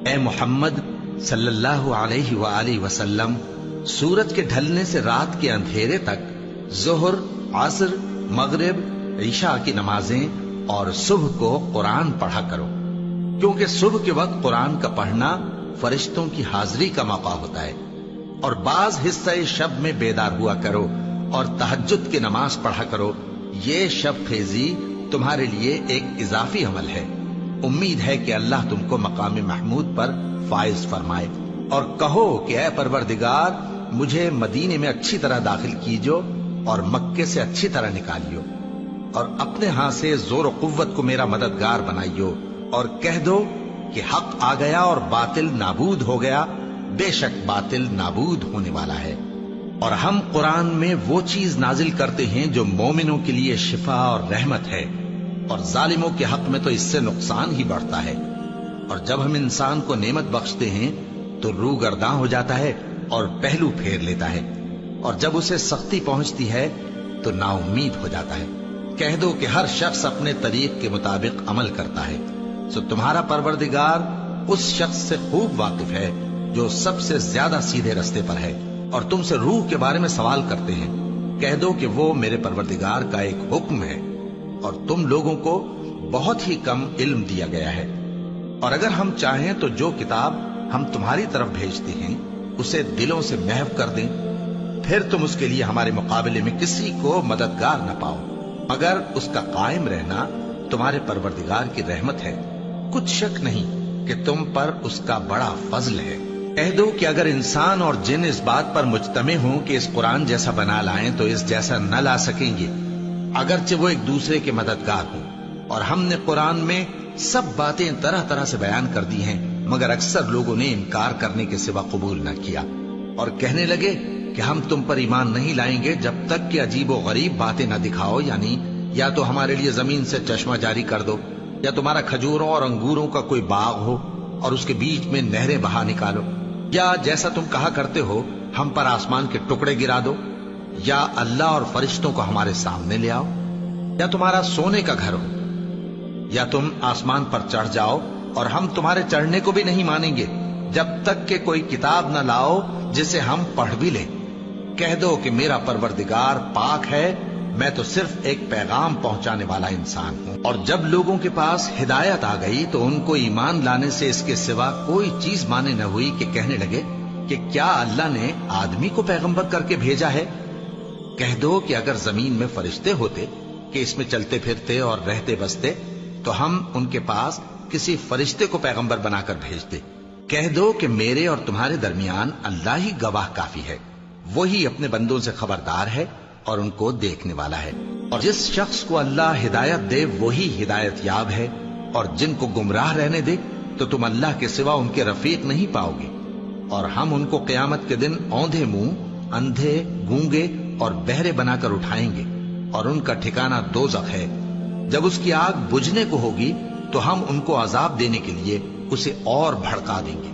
اے محمد صلی اللہ علیہ وآلہ وسلم، سورج کے ڈھلنے سے رات کے اندھیرے تک ظہر، عصر، مغرب، عشاء کی نمازیں اور صبح کو قرآن پڑھا کرو، کیونکہ صبح کے وقت قرآن کا پڑھنا فرشتوں کی حاضری کا موقع ہوتا ہے۔ اور بعض حصہ شب میں بیدار ہوا کرو اور تہجد کی نماز پڑھا کرو، یہ شب خیزی تمہارے لیے ایک اضافی عمل ہے۔ امید ہے کہ اللہ تم کو مقام محمود پر فائز فرمائے۔ اور کہو کہ اے پروردگار، مجھے مدینے میں اچھی طرح داخل کیجو اور مکے سے اچھی طرح نکالیو، اور اپنے ہاں سے زور و قوت کو میرا مددگار بنائیو، اور کہہ دو کہ حق آ گیا اور باطل نابود ہو گیا، بے شک باطل نابود ہونے والا ہے۔ اور ہم قرآن میں وہ چیز نازل کرتے ہیں جو مومنوں کے لیے شفا اور رحمت ہے، اور ظالموں کے حق میں تو اس سے نقصان ہی بڑھتا ہے۔ اور جب ہم انسان کو نعمت بخشتے ہیں تو روح گرداں ہو جاتا ہے اور پہلو پھیر لیتا ہے، اور جب اسے سختی پہنچتی ہے تو نا امید ہو جاتا ہے۔ کہہ دو کہ ہر شخص اپنے طریق کے مطابق عمل کرتا ہے، سو تمہارا پروردگار اس شخص سے خوب واقف ہے جو سب سے زیادہ سیدھے رستے پر ہے۔ اور تم سے روح کے بارے میں سوال کرتے ہیں، کہہ دو کہ وہ میرے پروردگار کا ایک حکم ہے، اور تم لوگوں کو بہت ہی کم علم دیا گیا ہے۔ اور اگر ہم چاہیں تو جو کتاب ہم تمہاری طرف بھیجتے ہیں اسے دلوں سے محو کر دیں، پھر تم اس کے لیے ہمارے مقابلے میں کسی کو مددگار نہ پاؤ، مگر اس کا قائم رہنا تمہارے پروردگار کی رحمت ہے، کچھ شک نہیں کہ تم پر اس کا بڑا فضل ہے۔ کہہ دو کہ اگر انسان اور جن اس بات پر مجتمع ہوں کہ اس قرآن جیسا بنا لائیں تو اس جیسا نہ لا سکیں گے، اگرچہ وہ ایک دوسرے کے مددگار ہوں۔ اور ہم نے قرآن میں سب باتیں طرح طرح سے بیان کر دی ہیں، مگر اکثر لوگوں نے انکار کرنے کے سوا قبول نہ کیا، اور کہنے لگے کہ ہم تم پر ایمان نہیں لائیں گے جب تک کہ عجیب و غریب باتیں نہ دکھاؤ، یعنی یا تو ہمارے لیے زمین سے چشمہ جاری کر دو، یا تمہارا کھجوروں اور انگوروں کا کوئی باغ ہو اور اس کے بیچ میں نہریں بہا نکالو، یا جیسا تم کہا کرتے ہو ہم پر آسمان کے ٹکڑے گرا دو، یا اللہ اور فرشتوں کو ہمارے سامنے لے آؤ، یا تمہارا سونے کا گھر ہو، یا تم آسمان پر چڑھ جاؤ اور ہم تمہارے چڑھنے کو بھی نہیں مانیں گے جب تک کہ کوئی کتاب نہ لاؤ جسے ہم پڑھ بھی لیں۔ کہہ دو کہ میرا پروردگار پاک ہے، میں تو صرف ایک پیغام پہنچانے والا انسان ہوں۔ اور جب لوگوں کے پاس ہدایت آ گئی تو ان کو ایمان لانے سے اس کے سوا کوئی چیز مانے نہ ہوئی کہ کہنے لگے کہ کیا اللہ نے آدمی کو پیغمبر کر کے بھیجا ہے؟ کہہ دو کہ اگر زمین میں فرشتے ہوتے کہ اس میں چلتے پھرتے اور رہتے بستے تو ہم ان کے پاس کسی فرشتے کو پیغمبر بنا کر بھیجتے۔ کہہ دو کہ میرے اور تمہارے درمیان اللہ ہی گواہ کافی ہے، وہی اپنے بندوں سے خبردار ہے اور ان کو دیکھنے والا ہے۔ اور جس شخص کو اللہ ہدایت دے وہی ہدایت یاب ہے، اور جن کو گمراہ رہنے دے تو تم اللہ کے سوا ان کے رفیق نہیں پاؤ گے۔ اور ہم ان کو قیامت کے دن اوندھے منہ، اندھے، گونگے اور بہرے بنا کر اٹھائیں گے، اور ان کا ٹھکانہ دوزخ ہے۔ جب اس کی آگ بجھنے کو ہوگی تو ہم ان کو عذاب دینے کے لیے اسے اور بھڑکا دیں گے۔